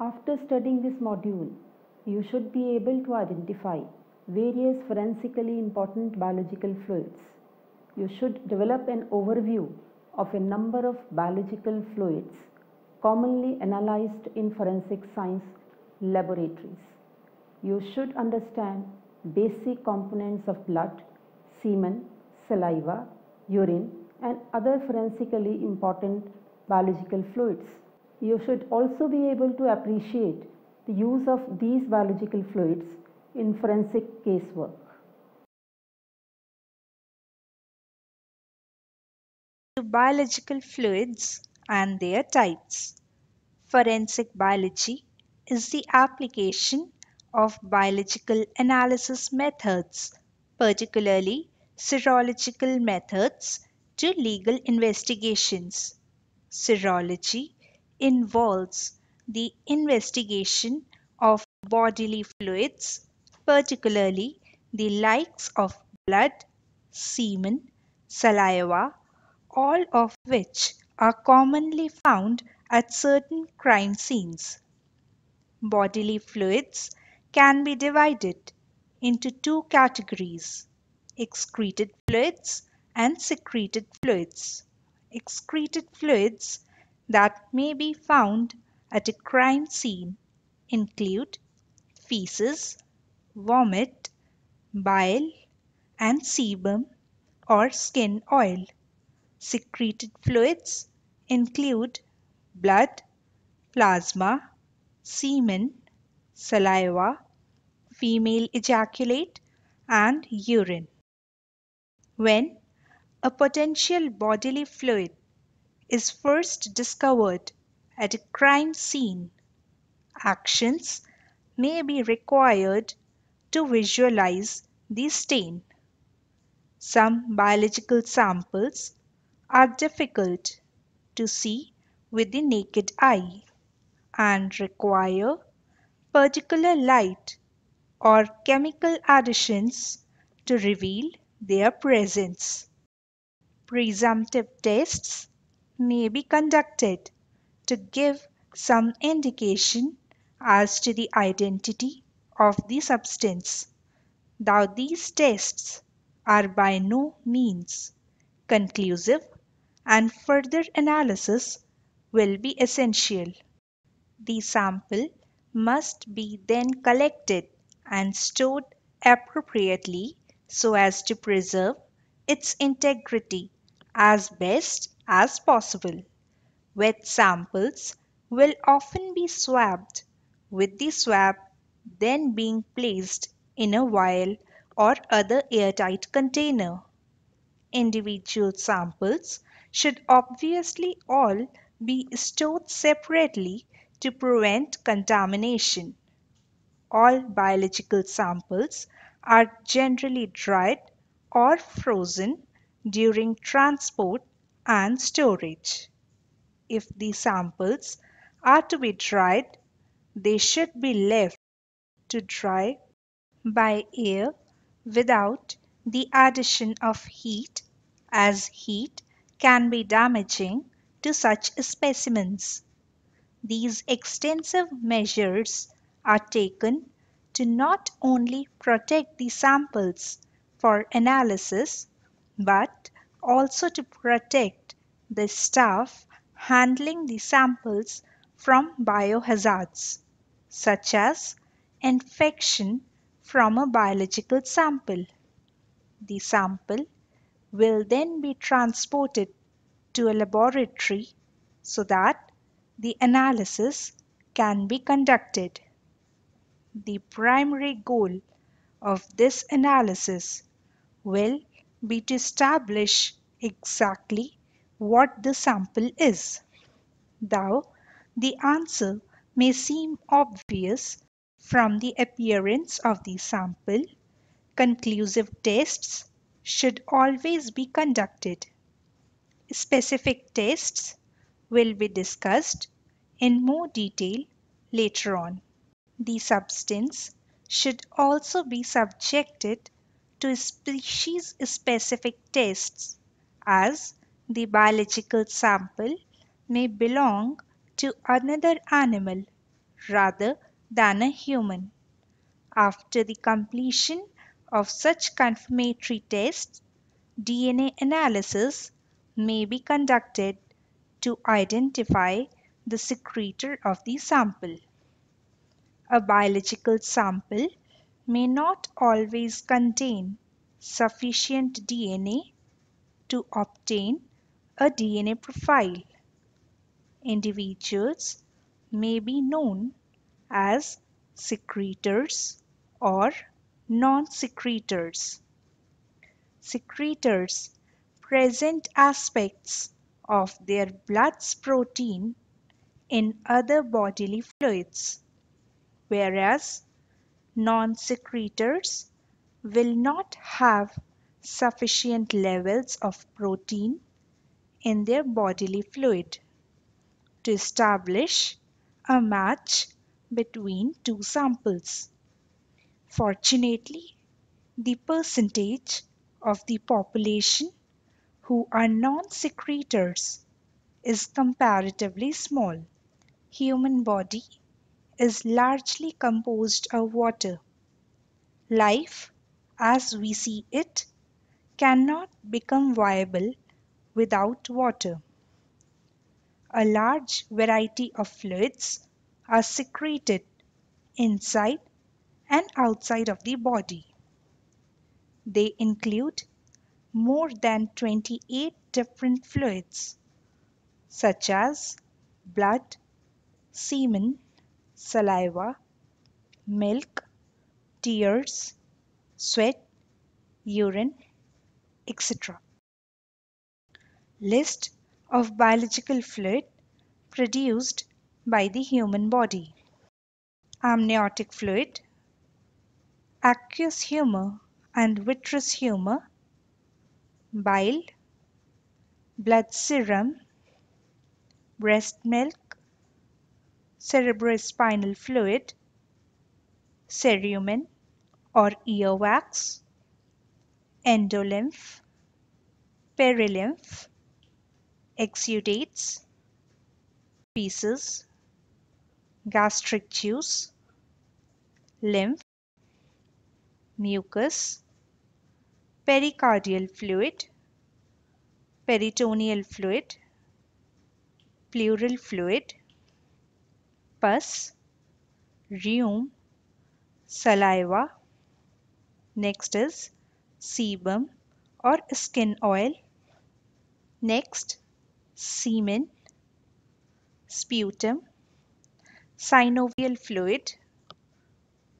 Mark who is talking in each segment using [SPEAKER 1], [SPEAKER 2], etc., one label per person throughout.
[SPEAKER 1] After studying this module, you should be able to identify various forensically important biological fluids. You should develop an overview of a number of biological fluids commonly analyzed in forensic science laboratories. You should understand basic components of blood, semen, saliva, urine, and other forensically important biological fluids. You should also be able to appreciate the use of these biological fluids in forensic casework.
[SPEAKER 2] Biological fluids and their types. Forensic biology is the application of biological analysis methods, particularly serological methods, to legal investigations. Serology involves the investigation of bodily fluids, particularly the likes of blood, semen, saliva, all of which are commonly found at certain crime scenes. Bodily fluids can be divided into two categories: excreted fluids and secreted fluids. Excreted fluids that may be found at a crime scene include feces, vomit, bile, and sebum or skin oil. Secreted fluids include blood, plasma, semen, saliva, female ejaculate, and urine. When a potential bodily fluid is first discovered at a crime scene, actions may be required to visualize the stain. Some biological samples are difficult to see with the naked eye and require particular light or chemical additions to reveal their presence. Presumptive tests may be conducted to give some indication as to the identity of the substance, though these tests are by no means conclusive and further analysis will be essential. The sample must be then collected and stored appropriately so as to preserve its integrity as best as possible. Wet samples will often be swabbed, with the swab then being placed in a vial or other airtight container. Individual samples should obviously all be stored separately to prevent contamination. All biological samples are generally dried or frozen during transport and storage. If the samples are to be dried, they should be left to dry by air without the addition of heat, as heat can be damaging to such specimens. These extensive measures are taken to not only protect the samples for analysis but also to protect the staff handling the samples from biohazards, such as infection from a biological sample. The sample will then be transported to a laboratory so that the analysis can be conducted. The primary goal of this analysis will be to establish exactly what the sample is. Though the answer may seem obvious from the appearance of the sample, conclusive tests should always be conducted. Specific tests will be discussed in more detail later on. The substance should also be subjected to species-specific tests, as the biological sample may belong to another animal rather than a human. After the completion of such confirmatory tests, DNA analysis may be conducted to identify the secretor of the sample. A biological sample may not always contain sufficient DNA to obtain a DNA profile. Individuals may be known as secretors or non-secretors. Secretors present aspects of their blood's protein in other bodily fluids, whereas non-secretors will not have sufficient levels of protein in their bodily fluid to establish a match between two samples. Fortunately, the percentage of the population who are non-secretors is comparatively small. Human body is largely composed of water. Life, as we see it, cannot become viable without water. A large variety of fluids are secreted inside and outside of the body. They include more than 28 different fluids, such as blood, semen, saliva, milk, tears, sweat, urine, etc. List of biological fluid produced by the human body. Amniotic fluid, aqueous humor and vitreous humor, bile, blood serum, breast milk, cerebrospinal fluid, cerumen or earwax, endolymph, perilymph, exudates, feces, gastric juice, lymph, mucus, pericardial fluid, peritoneal fluid, pleural fluid, pus, rheum, saliva. Next is sebum or skin oil. Next, semen, sputum, synovial fluid,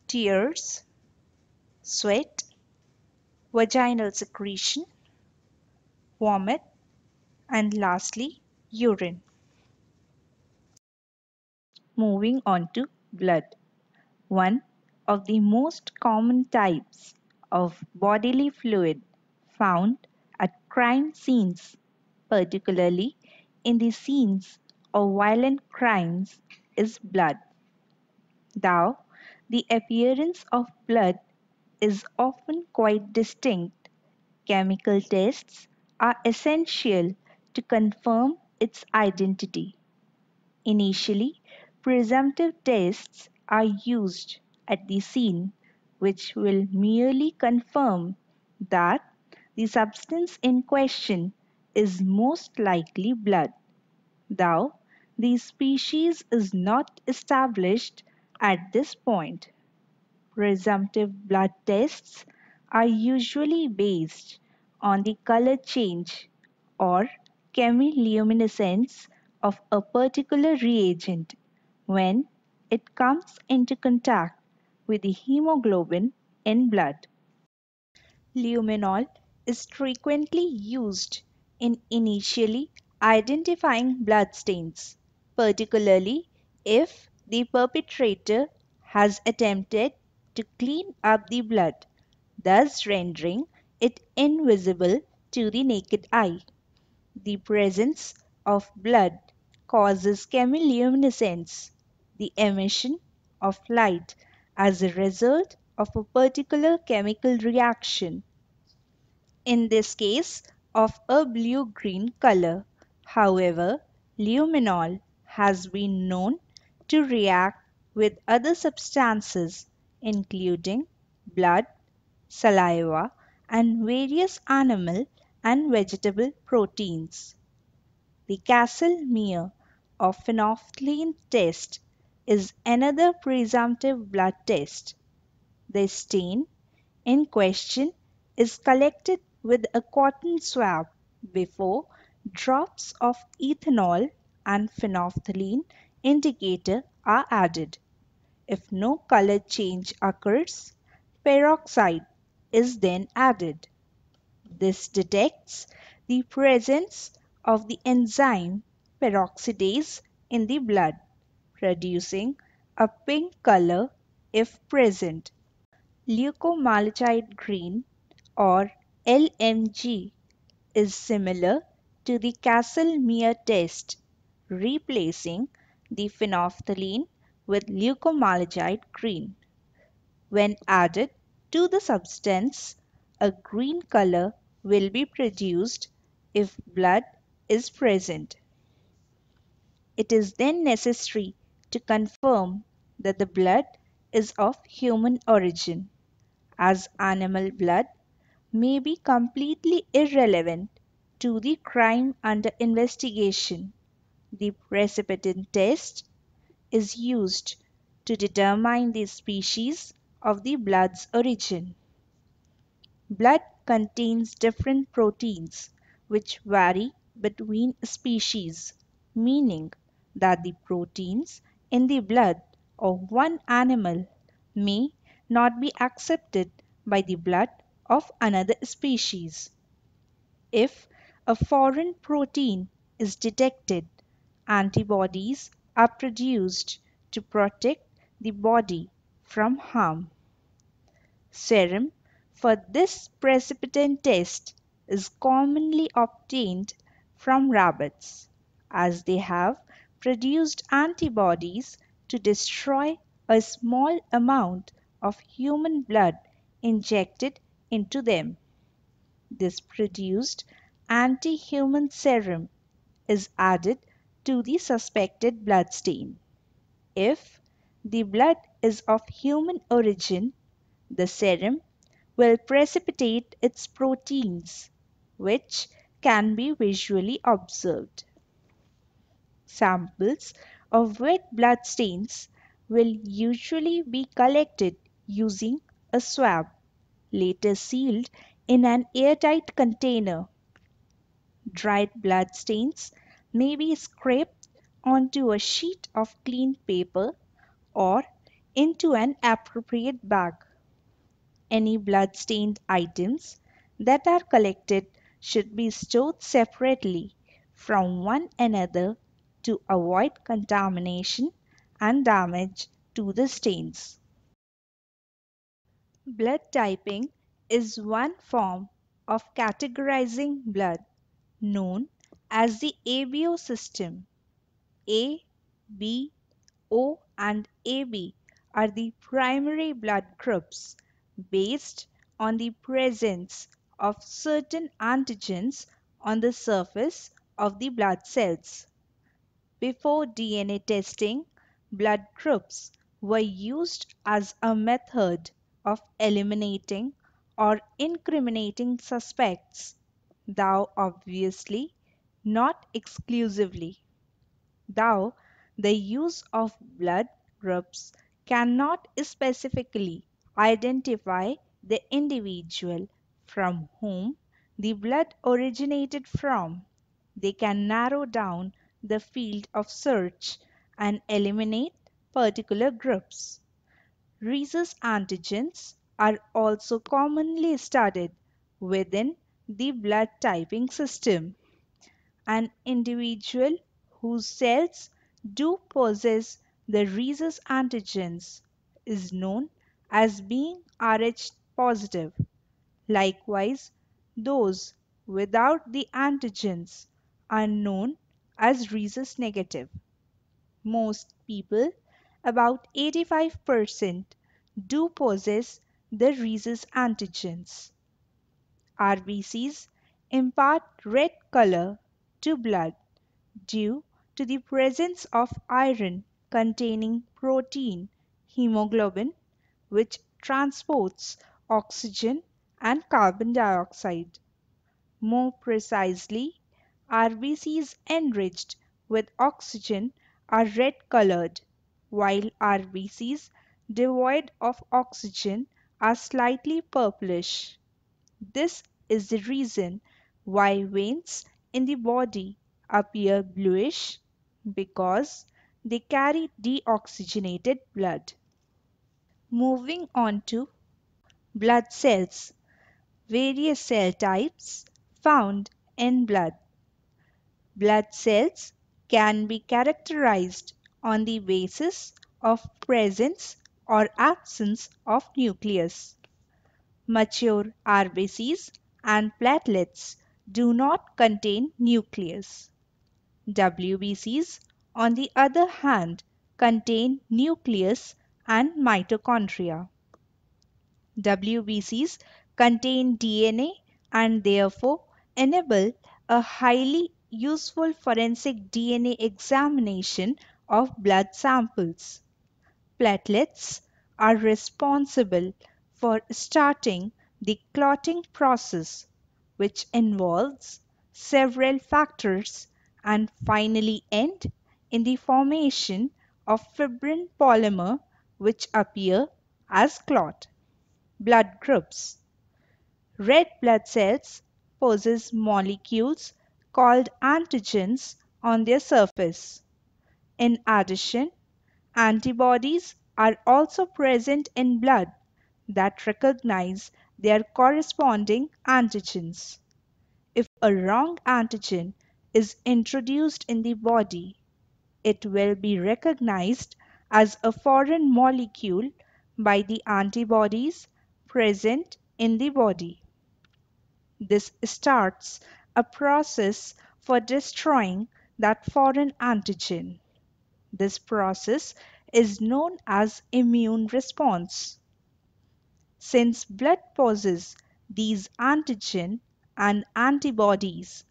[SPEAKER 2] tears, sweat, vaginal secretion, vomit, and lastly, urine. Moving on to blood. One of the most common types of bodily fluid found at crime scenes, particularly in the scenes of violent crimes, is blood. Though the appearance of blood is often quite distinct, chemical tests are essential to confirm its identity. Initially, presumptive tests are used at the scene, which will merely confirm that the substance in question is most likely blood, though the species is not established at this point. Presumptive blood tests are usually based on the color change or chemiluminescence of a particular reagent when it comes into contact with the hemoglobin in blood. Luminol is frequently used in initially identifying bloodstains, particularly if the perpetrator has attempted to clean up the blood, thus rendering it invisible to the naked eye. The presence of blood causes chemiluminescence, the emission of light as a result of a particular chemical reaction, in this case of a blue-green color. However, luminol has been known to react with other substances including blood, saliva, and various animal and vegetable proteins. The Kastle-Meyer or phenolphthalein test is another presumptive blood test. The stain in question is collected with a cotton swab before drops of ethanol and phenolphthalein indicator are added. If no color change occurs, peroxide is then added. This detects the presence of the enzyme peroxidase in the blood, producing a pink color if present. Leukomalachite green or LMG is similar to the Kastle-Meyer test, replacing the phenolphthalein with leukomalachite green. When added to the substance, a green color will be produced if blood is present. It is then necessary to confirm that the blood is of human origin, as animal blood may be completely irrelevant to the crime under investigation. The precipitin test is used to determine the species of the blood's origin. Blood contains different proteins which vary between species, meaning that the proteins in the blood of one animal may not be accepted by the blood of another species. If a foreign protein is detected, antibodies are produced to protect the body from harm. Serum for this precipitin test is commonly obtained from rabbits, as they have produced antibodies to destroy a small amount of human blood injected into them. This produced anti-human serum is added to the suspected blood stain. If the blood is of human origin, the serum will precipitate its proteins, which can be visually observed. Samples of wet blood stains will usually be collected using a swab, later sealed in an airtight container. Dried blood stains may be scraped onto a sheet of clean paper or into an appropriate bag. Any blood-stained items that are collected should be stored separately from one another to avoid contamination and damage to the stains. Blood typing is one form of categorizing blood known as the ABO system. A, B, O, and AB are the primary blood groups based on the presence of certain antigens on the surface of the blood cells. Before DNA testing, blood groups were used as a method of eliminating or incriminating suspects, though obviously not exclusively. Though the use of blood groups cannot specifically identify the individual from whom the blood originated from, they can narrow down the field of search and eliminate particular groups. Rhesus antigens are also commonly studied within the blood typing system. An individual whose cells do possess the rhesus antigens is known as being Rh positive. Likewise, those without the antigens are known as rhesus negative. Most people, about 85%, do possess the rhesus antigens. RBCs impart red color to blood due to the presence of iron containing protein, hemoglobin, which transports oxygen and carbon dioxide. More precisely, RBCs enriched with oxygen are red colored, while RBCs devoid of oxygen are slightly purplish. This is the reason why veins in the body appear bluish, because they carry deoxygenated blood. Moving on to blood cells, various cell types found in blood. Blood cells can be characterized on the basis of presence or absence of nucleus. Mature RBCs and platelets do not contain nucleus. WBCs, on the other hand, contain nucleus and mitochondria. WBCs contain DNA and therefore enable a highly useful forensic DNA examination of blood samples. Platelets are responsible for starting the clotting process, which involves several factors and finally end in the formation of fibrin polymer which appear as clot. Blood groups. Red blood cells possess molecules called antigens on their surface. In addition, antibodies are also present in blood that recognize their corresponding antigens. If a wrong antigen is introduced in the body, it will be recognized as a foreign molecule by the antibodies present in the body. This starts a process for destroying that foreign antigen. This process is known as immune response. Since blood possesses these antigen and antibodies,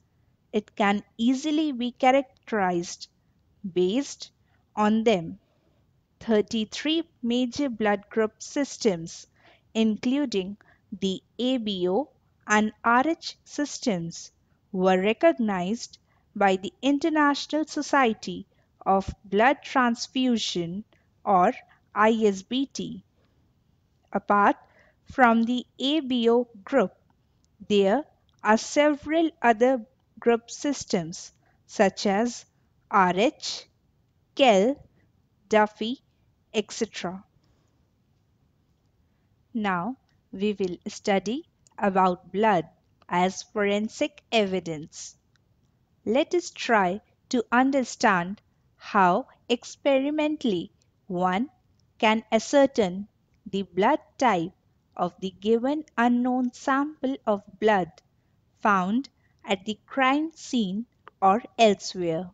[SPEAKER 2] it can easily be characterized based on them. 33 major blood group systems, including the ABO and RH systems, were recognized by the International Society of Blood Transfusion or ISBT. Apart from the ABO group, there are several other group systems such as RH, Kell, Duffy, etc. Now we will study about blood as forensic evidence. Let us try to understand how experimentally one can ascertain the blood type of the given unknown sample of blood found at the crime scene or elsewhere.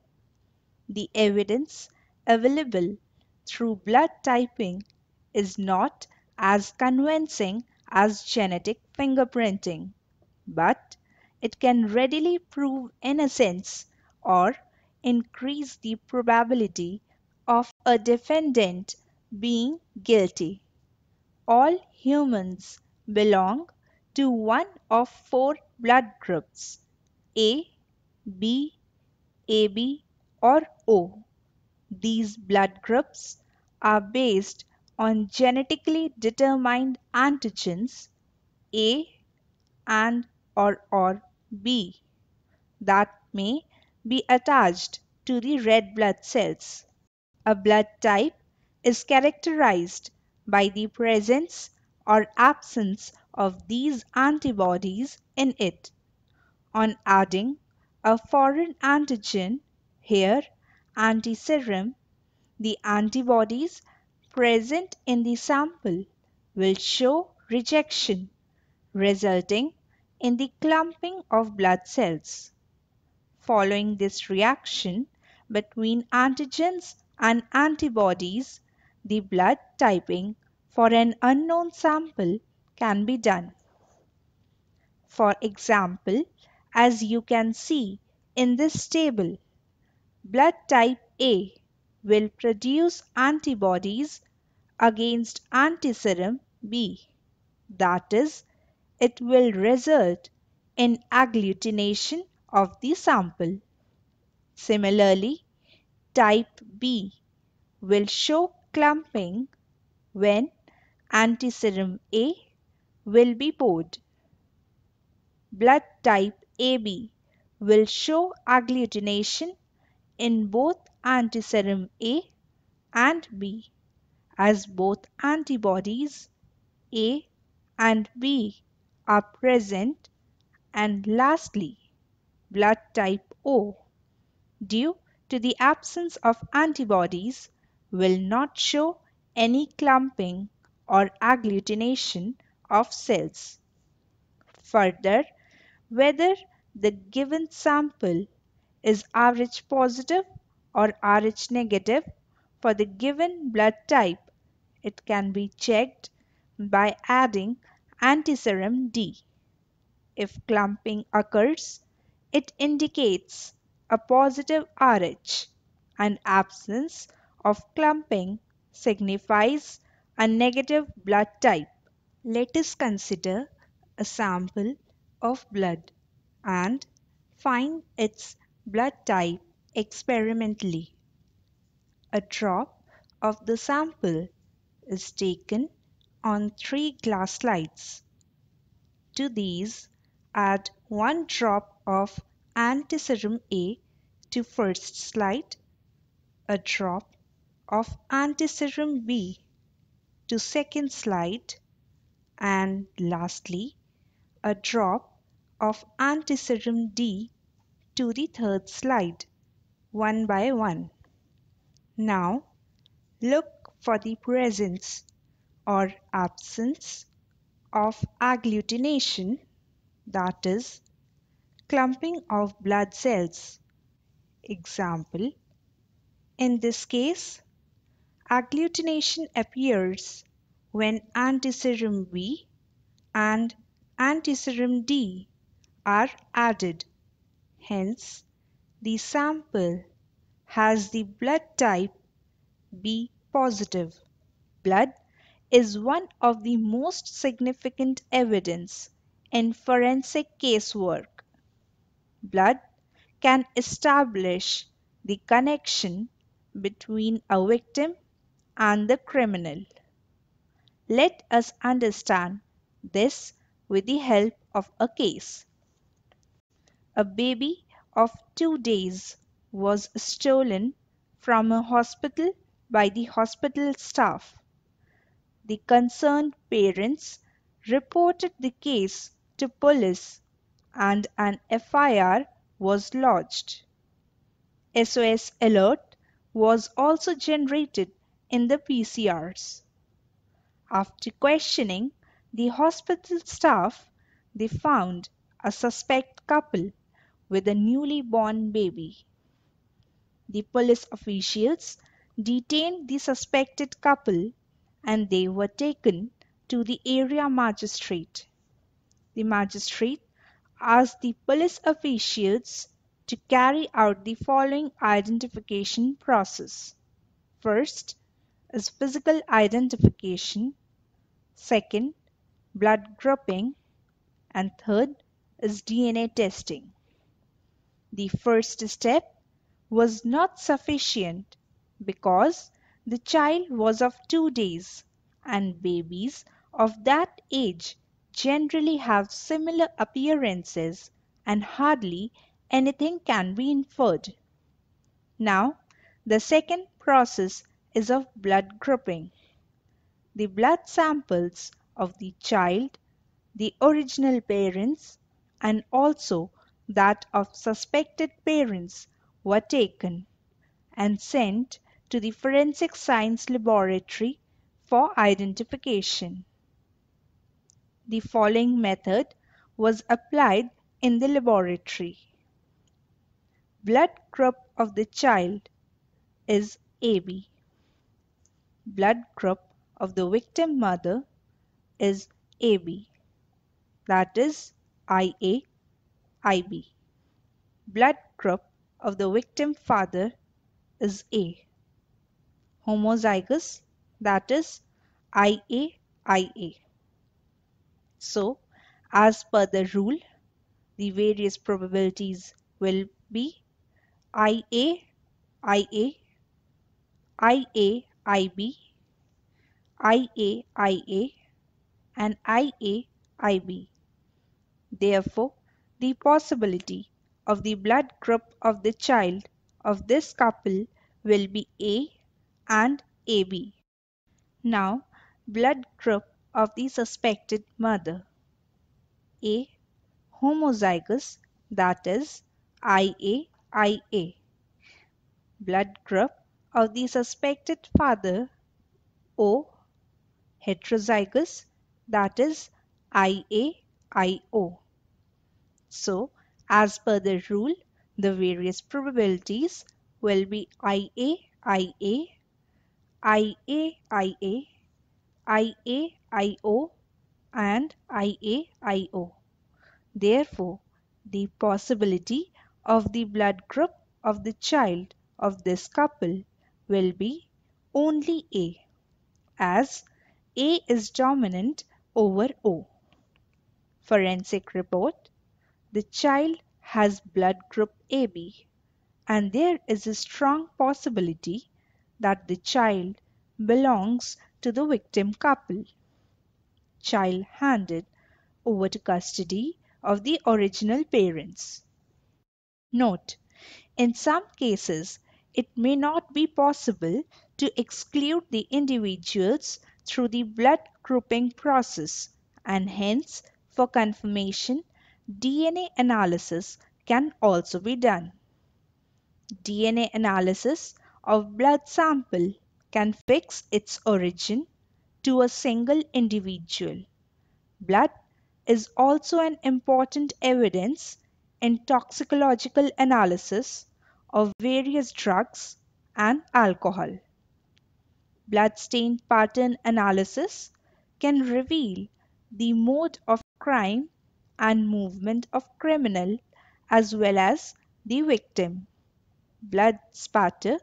[SPEAKER 2] The evidence available through blood typing is not as convincing as genetic fingerprinting, but it can readily prove innocence or increase the probability of a defendant being guilty. All humans belong to one of four blood groups: A, B, AB, or O. These blood groups are based on genetically determined antigens A and or B that may be attached to the red blood cells. A blood type is characterized by the presence or absence of these antibodies in it. On adding a foreign antigen, here antiserum, the antibodies present in the sample will show rejection, resulting in the clumping of blood cells. Following this reaction between antigens and antibodies, the blood typing for an unknown sample can be done. For example, as you can see in this table, blood type A will produce antibodies against antiserum B. That is, it will result in agglutination of the sample. Similarly, type B will show clumping when antiserum A will be poured. Blood type AB will show agglutination in both antiserum A and B, as both antibodies A and B are present. And lastly, blood type O, due to the absence of antibodies, will not show any clumping or agglutination of cells. Further, whether the given sample is Rh positive or Rh negative for the given blood type, it can be checked by adding antiserum D. If clumping occurs, it indicates a positive Rh, and absence of clumping signifies a negative blood type. Let us consider a sample of blood and find its blood type experimentally. A drop of the sample is taken on 3 glass slides. To these, add 1 drop of antiserum A to first slide, a drop of antiserum B to second slide, and lastly, a drop of antiserum D to the third slide, one by one. Now, look for the presence or absence of agglutination, that is, clumping of blood cells. Example, in this case, agglutination appears when antiserum B and antiserum D are added. Hence, the sample has the blood type B positive. Blood is one of the most significant evidence in forensic casework. Blood can establish the connection between a victim and the criminal. Let us understand this with the help of a case. A baby of 2 days was stolen from a hospital by the hospital staff. The concerned parents reported the case to police and an FIR was lodged. SOS alert was also generated in the PCRs. After questioning the hospital staff, they found a suspect couple with a newly born baby. The police officials detained the suspected couple and they were taken to the area magistrate. The magistrate asked the police officials to carry out the following identification process. First is physical identification, second, blood grouping, and third is DNA testing. The first step was not sufficient because the child was of 2 days and babies of that age generally have similar appearances and hardly anything can be inferred. Now, the second process is of blood grouping. The blood samples of the child, the original parents, and also that of suspected parents were taken and sent to the Forensic Science Laboratory for identification. The following method was applied in the laboratory. Blood group of the child is AB. Blood group of the victim mother is AB, that is IA, IB. Blood group of the victim father is A. homozygous, that is IA. So, as per the rule, the various probabilities will be IA, IA, IA, IB, IA, IA, and IA, IB. Therefore, the possibility of the blood group of the child of this couple will be A and AB. Now, blood group of the suspected mother. A. Homozygous, that is IA. Blood group of the suspected father. O. Heterozygous, that is IO. So, as per the rule, the various probabilities will be IA, IAIO, and IAIO. Therefore, the possibility of the blood group of the child of this couple will be only A, as A is dominant over O. Forensic report: the child has blood group AB, and there is a strong possibility that the child belongs to the victim couple. Child handed over to custody of the original parents. Note: in some cases, it may not be possible to exclude the individuals through the blood grouping process, and hence, for confirmation, DNA analysis can also be done. DNA analysis of blood sample can fix its origin to a single individual. Blood is also an important evidence in toxicological analysis of various drugs and alcohol. Bloodstain pattern analysis can reveal the mode of crime and movement of criminal as well as the victim. Blood spatter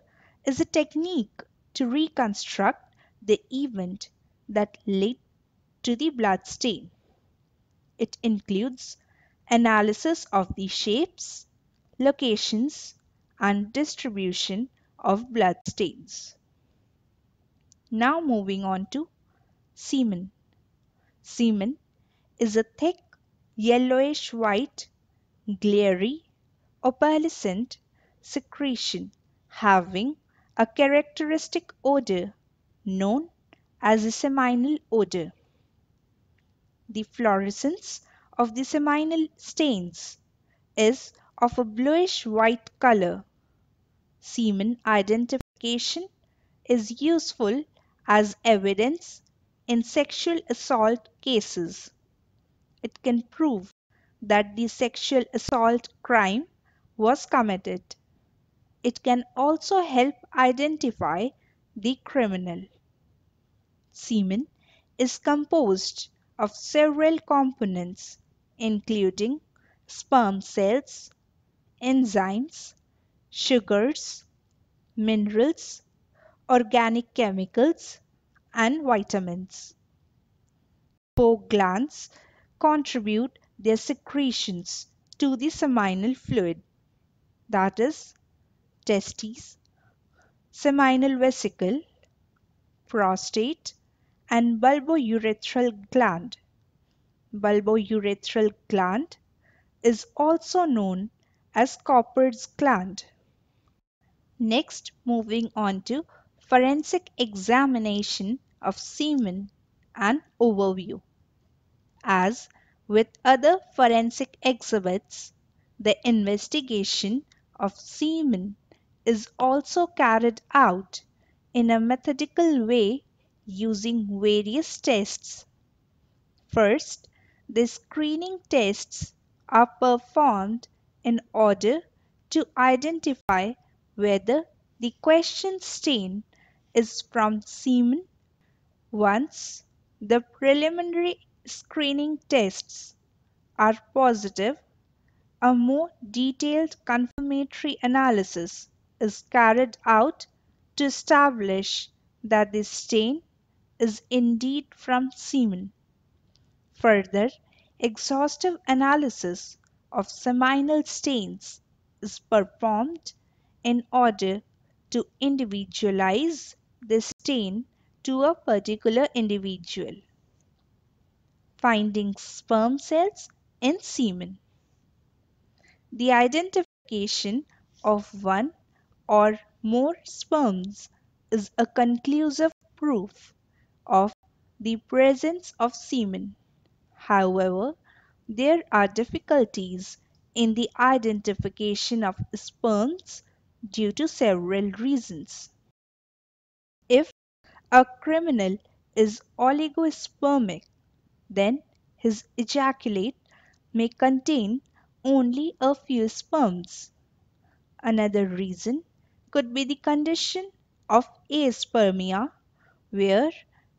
[SPEAKER 2] is a technique to reconstruct the event that led to the blood stain. It includes analysis of the shapes, locations, and distribution of blood stains. Now moving on to semen. Semen is a thick yellowish white, glary, opalescent secretion having a characteristic odor known as a seminal odor. The fluorescence of the seminal stains is of a bluish white color. Semen identification is useful as evidence in sexual assault cases. It can prove that the sexual assault crime was committed. It can also help identify the criminal. Semen is composed of several components, including sperm cells, enzymes, sugars, minerals, organic chemicals, and vitamins. Four glands contribute their secretions to the seminal fluid, that is, testes, seminal vesicle, prostate, and bulbourethral gland. Bulbourethral gland is also known as Cooper's gland. Next, moving on to forensic examination of semen and overview. As with other forensic exhibits, the investigation of semen is also carried out in a methodical way using various tests. First, the screening tests are performed in order to identify whether the questioned stain is from semen. Once the preliminary screening tests are positive, a more detailed confirmatory analysis is carried out to establish that the stain is indeed from semen. Further, exhaustive analysis of seminal stains is performed in order to individualize the stain to a particular individual. Finding sperm cells in semen. The identification of one or more sperms is a conclusive proof of the presence of semen. However, there are difficulties in the identification of sperms due to several reasons. If a criminal is oligospermic, then his ejaculate may contain only a few sperms. Another reason could be the condition of aspermia, where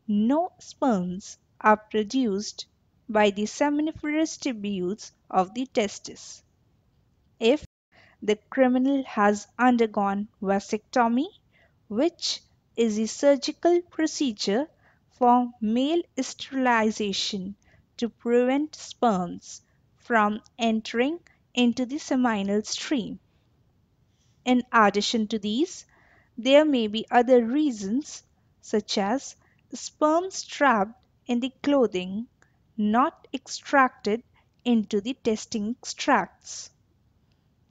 [SPEAKER 2] no sperms are produced by the seminiferous tubules of the testis. If the criminal has undergone vasectomy, which is a surgical procedure for male sterilization to prevent sperms from entering into the seminal stream. In addition to these, there may be other reasons, such as sperms trapped in the clothing not extracted into the testing tracts.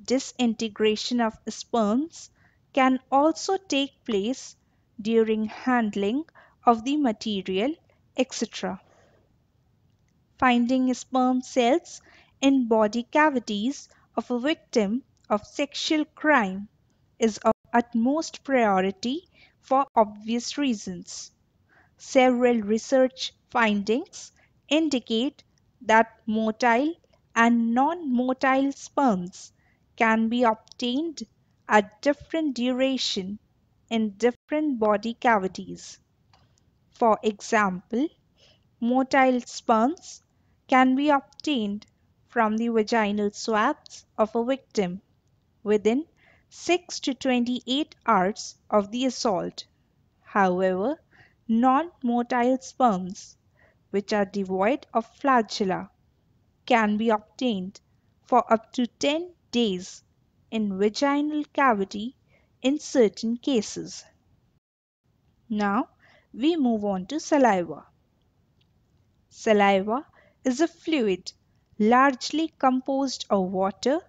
[SPEAKER 2] Disintegration of sperms can also take place during handling of the material, etc. Finding sperm cells in body cavities of a victim of sexual crime is of utmost priority for obvious reasons. Several research findings indicate that motile and non-motile sperms can be obtained at different duration in different body cavities. For example, motile sperms can be obtained from the vaginal swabs of a victim within 6 to 28 hours of the assault. However, non-motile sperms, which are devoid of flagella, can be obtained for up to 10 days in vaginal cavity in certain cases. Now, we move on to saliva. Saliva is a fluid largely composed of water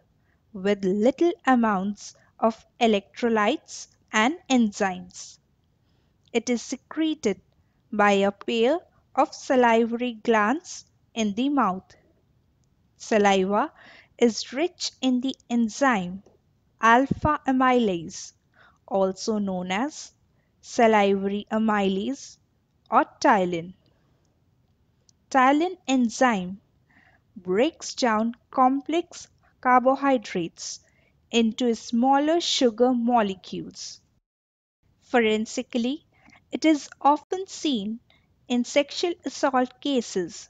[SPEAKER 2] with little amounts of electrolytes and enzymes. It is secreted by a pair of salivary glands in the mouth. Saliva is rich in the enzyme alpha amylase, also known as salivary amylase or ptyalin. Ptyalin enzyme breaks down complex carbohydrates into smaller sugar molecules. Forensically, it is often seen in sexual assault cases.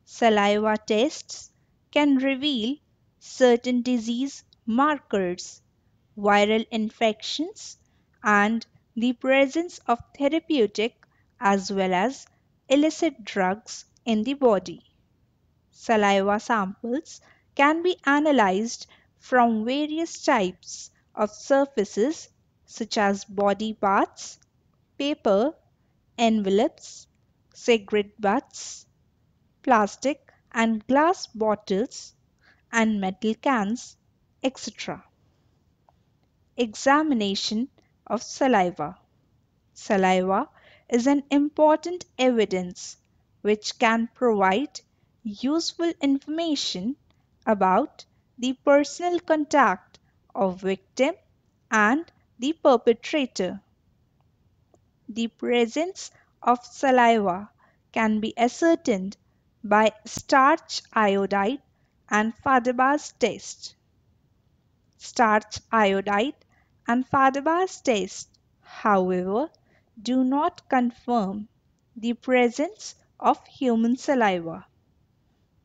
[SPEAKER 2] Saliva tests can reveal certain disease markers, viral infections, and the presence of therapeutic as well as illicit drugs in the body. Saliva samples can be analyzed from various types of surfaces such as body parts, paper, envelopes, cigarette butts, plastic and glass bottles, and metal cans, etc. Examination of saliva. Saliva is an important evidence which can provide useful information about the personal contact of victim and the perpetrator. The presence of saliva can be ascertained by starch iodide and Fadebas test. Starch iodide and Fadebas test, however, do not confirm the presence of human saliva.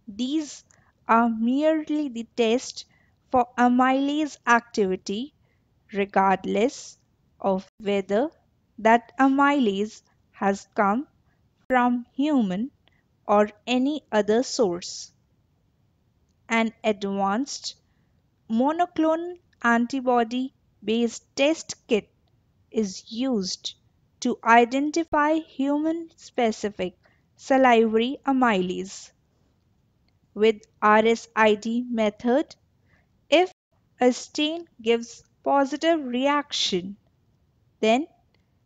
[SPEAKER 2] These are merely the test for amylase activity. Regardless, of whether that amylase has come from human or any other source. An advanced monoclonal antibody based test kit is used to identify human specific salivary amylase. With RSID method, if a stain gives positive reaction, then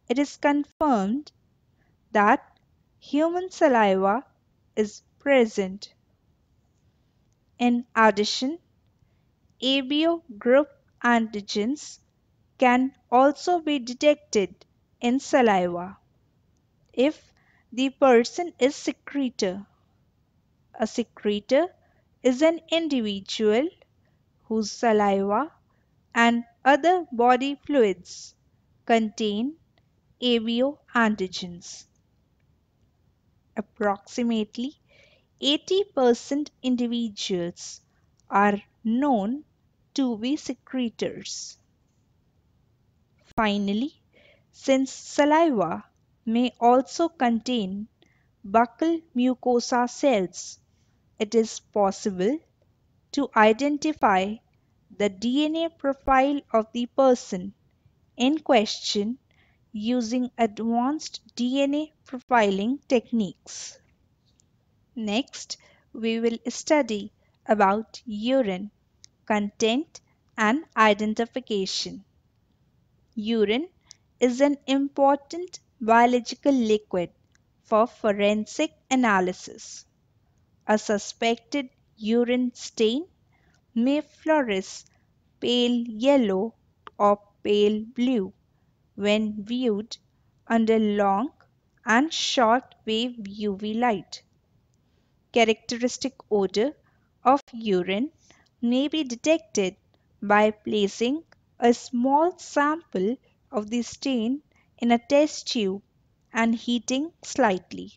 [SPEAKER 2] it is confirmed that human saliva is present. In addition, ABO group antigens can also be detected in saliva if the person is secretor. A secretor is an individual whose saliva and other body fluids contain ABO antigens. Approximately 80% individuals are known to be secretors. Finally, since saliva may also contain buccal mucosa cells, it is possible to identify the DNA profile of the person in question using advanced DNA profiling techniques. Next, we will study about urine, content and identification. Urine is an important biological liquid for forensic analysis. A suspected urine stain may fluoresce pale yellow or pale blue when viewed under long and short wave UV light. Characteristic odor of urine may be detected by placing a small sample of the stain in a test tube and heating slightly.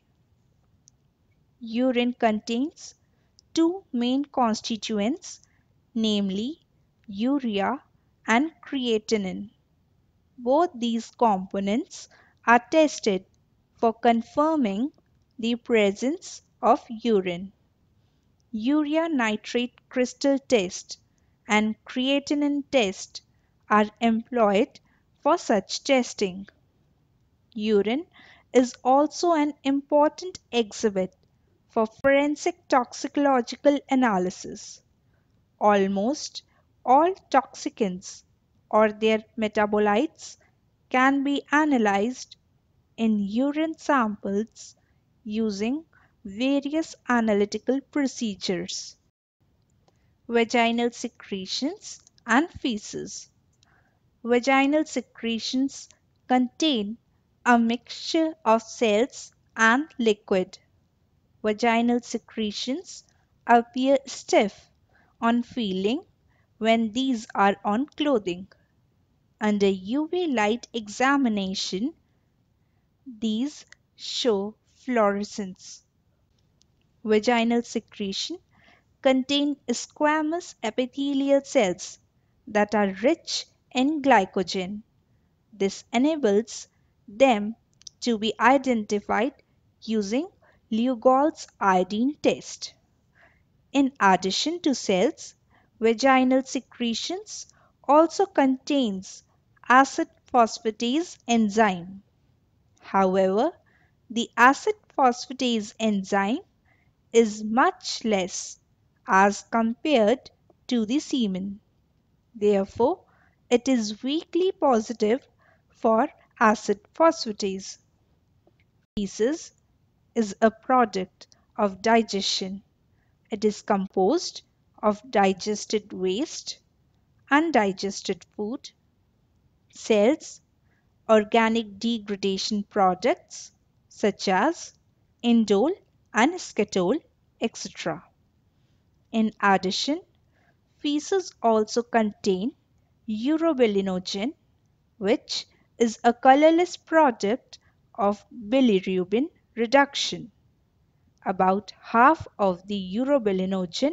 [SPEAKER 2] Urine contains two main constituents, namely urea and creatinine. Both these components are tested for confirming the presence of urine. Urea nitrate crystal test and creatinine test are employed for such testing. Urine is also an important exhibit for forensic toxicological analysis. Almost all toxicants or their metabolites can be analyzed in urine samples using various analytical procedures. Vaginal secretions and feces. Vaginal secretions contain a mixture of cells and liquid. Vaginal secretions appear stiff on feeling when these are on clothing. Under UV light examination, these show fluorescence. Vaginal secretion contain squamous epithelial cells that are rich in glycogen. This enables them to be identified using Lugol's iodine test. In addition to cells, vaginal secretions also contains acid phosphatase enzyme. However, the acid phosphatase enzyme is much less as compared to the semen. Therefore, it is weakly positive for acid phosphatase. Feces is a product of digestion. It is composed of digested waste, undigested food, cells, organic degradation products such as indole and scatole, etc. In addition, feces also contain urobilinogen, which is a colorless product of bilirubin reduction. About half of the urobilinogen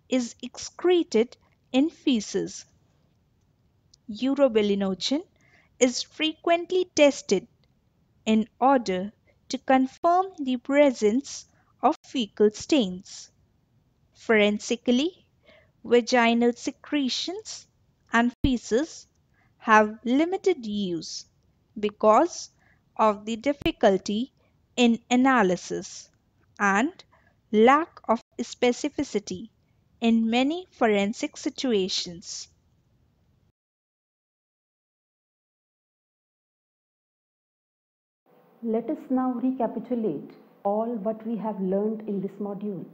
[SPEAKER 2] is excreted in feces. Urobilinogen is frequently tested in order to confirm the presence of fecal stains. Forensically, vaginal secretions and feces have limited use because of the difficulty in analysis and lack of specificity in many forensic situations.
[SPEAKER 1] Let us now recapitulate all what we have learned in this module.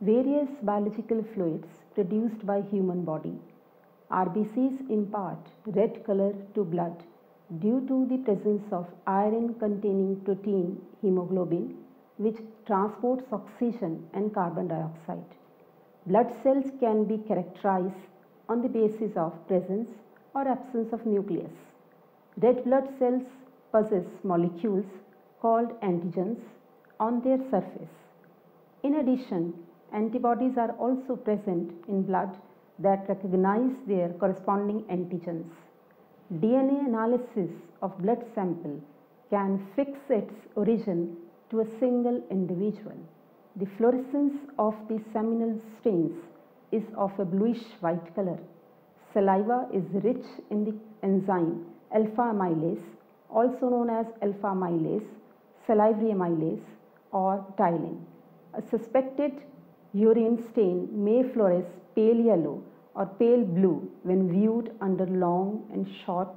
[SPEAKER 1] Various biological fluids produced by human body. RBCs impart red color to blood due to the presence of iron-containing protein hemoglobin, which transports oxygen and carbon dioxide. Blood cells can be characterized on the basis of presence or absence of nucleus. Red blood cells possess molecules called antigens on their surface. In addition, antibodies are also present in blood that recognize their corresponding antigens. DNA analysis of blood sample can fix its origin to a single individual. The fluorescence of the seminal stains is of a bluish white color. Saliva is rich in the enzyme alpha amylase, also known as alpha amylase, salivary amylase, or ptyalin. A suspected urine stain may fluoresce pale yellow or pale blue when viewed under long and short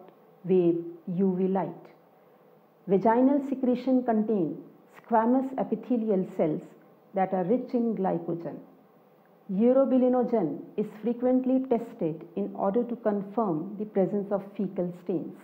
[SPEAKER 1] wave UV light. Vaginal secretion contain squamous epithelial cells that are rich in glycogen. Urobilinogen is frequently tested in order to confirm the presence of fecal stains.